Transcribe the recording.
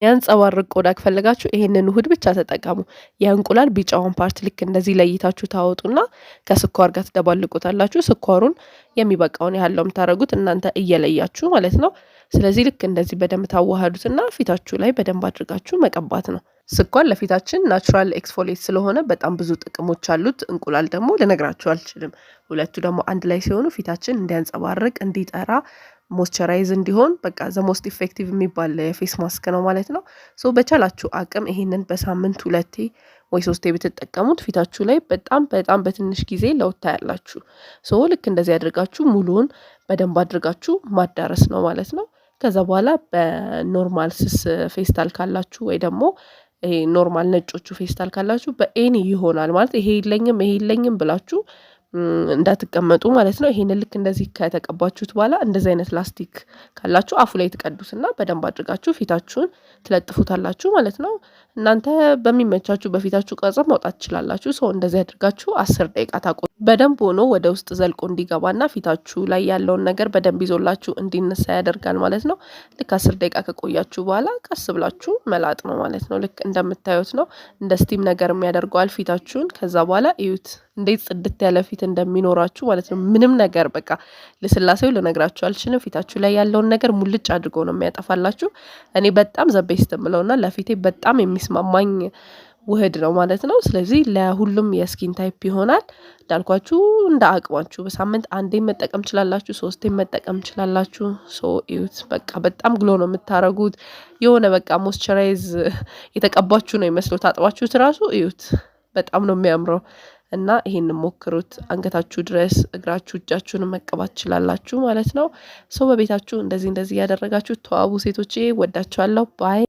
ያንጸባርቅ ቆዳ ከፈለጋችሁ ይሄንን ውህድ ብቻ ተጠቀሙ። የእንቁላል ቢጫውን ፓርት ልክ እንደዚህ ለይታችሁ ታወጡና ከስኳር ጋር ትደባልቁታላችሁ። ስኳሩን የሚበቃውን ያህል ነው የምታደርጉት እናንተ እየለያችሁ ማለት ነው። ስለዚህ ልክ እንደዚህ በደንብ ታዋሃዱትና ፊታችሁ ላይ በደንብ አድርጋችሁ መቀባት ነው። ስኳር ለፊታችን ናቹራል ኤክስፎሌት ስለሆነ በጣም ብዙ ጥቅሞች አሉት። እንቁላል ደግሞ ልነግራችሁ አልችልም። ሁለቱ ደግሞ አንድ ላይ ሲሆኑ ፊታችን እንዲያንጸባርቅ፣ እንዲጠራ፣ ሞይስቸራይዝ እንዲሆን በቃ ዘ ሞስት ኢፌክቲቭ የሚባል የፌስ ማስክ ነው ማለት ነው። ሶ በቻላችሁ አቅም ይሄንን በሳምንት 2 ወይ 3 ብትጠቀሙት ፊታችሁ ላይ በጣም በትንሽ ጊዜ ለውጥ ታያላችሁ። ሶ ልክ እንደዚህ አድርጋችሁ ሙሉውን በደንብ አድርጋችሁ ማዳረስ ነው ማለት ነው። ከዛ በኋላ በኖርማል ስስ ፌስታል ካላችሁ ወይ ደግሞ ይሄ ኖርማል ነጮቹ ፌስታል ካላችሁ በኤኒ ይሆናል ማለት ይሄ የለኝም ብላችሁ እንዳትቀመጡ ማለት ነው። ይሄን ልክ እንደዚህ ከተቀባችሁት በኋላ እንደዚህ አይነት ላስቲክ ካላችሁ አፉ ላይ ትቀዱስና በደንብ አድርጋችሁ ፊታችሁን ትለጥፉታላችሁ ማለት ነው። እናንተ በሚመቻችሁ በፊታችሁ ቅርጽ ማውጣት ትችላላችሁ። ሰው እንደዚህ አድርጋችሁ 10 ደቂቃ ታቆዩ። በደንብ ሆኖ ወደ ውስጥ ዘልቆ እንዲገባና ፊታችሁ ላይ ያለውን ነገር በደንብ ይዞላችሁ እንዲነሳ ያደርጋል ማለት ነው። ልክ 10 ደቂቃ ከቆያችሁ በኋላ ቀስ ብላችሁ መላጥ ነው ማለት ነው። ልክ እንደምታዩት ነው። እንደ ስቲም ነገር የሚያደርገዋል ፊታችሁን። ከዛ በኋላ እዩት እንዴት ጽድት ያለ ፊት እንደሚኖራችሁ ማለት ነው። ምንም ነገር በቃ ለስላሴው ልነግራችሁ አልችልም። ፊታችሁ ላይ ያለውን ነገር ሙልጭ አድርጎ ነው የሚያጠፋላችሁ። እኔ በጣም ዘቤስት የምለውና ለፊቴ በጣም የሚስማማኝ ውህድ ነው ማለት ነው። ስለዚህ ለሁሉም የስኪን ታይፕ ይሆናል። እንዳልኳችሁ እንደ አቅማችሁ በሳምንት 1 መጠቀም ትችላላችሁ፣ 3 መጠቀም ትችላላችሁ። ሶ እዩት በቃ በጣም ግሎ ነው የምታረጉት። የሆነ በቃ ሞይስቸራይዝ የተቀባችሁ ነው ይመስለው። ታጥባችሁት ራሱ እዩት በጣም ነው የሚያምረው። እና ይሄንን ሞክሩት። አንገታችሁ ድረስ እግራችሁ እጃችሁን መቀባት ትችላላችሁ ማለት ነው። ሰው በቤታችሁ እንደዚህ ያደረጋችሁ ተዋቡ ሴቶቼ። ወዳችኋለሁ። ባይ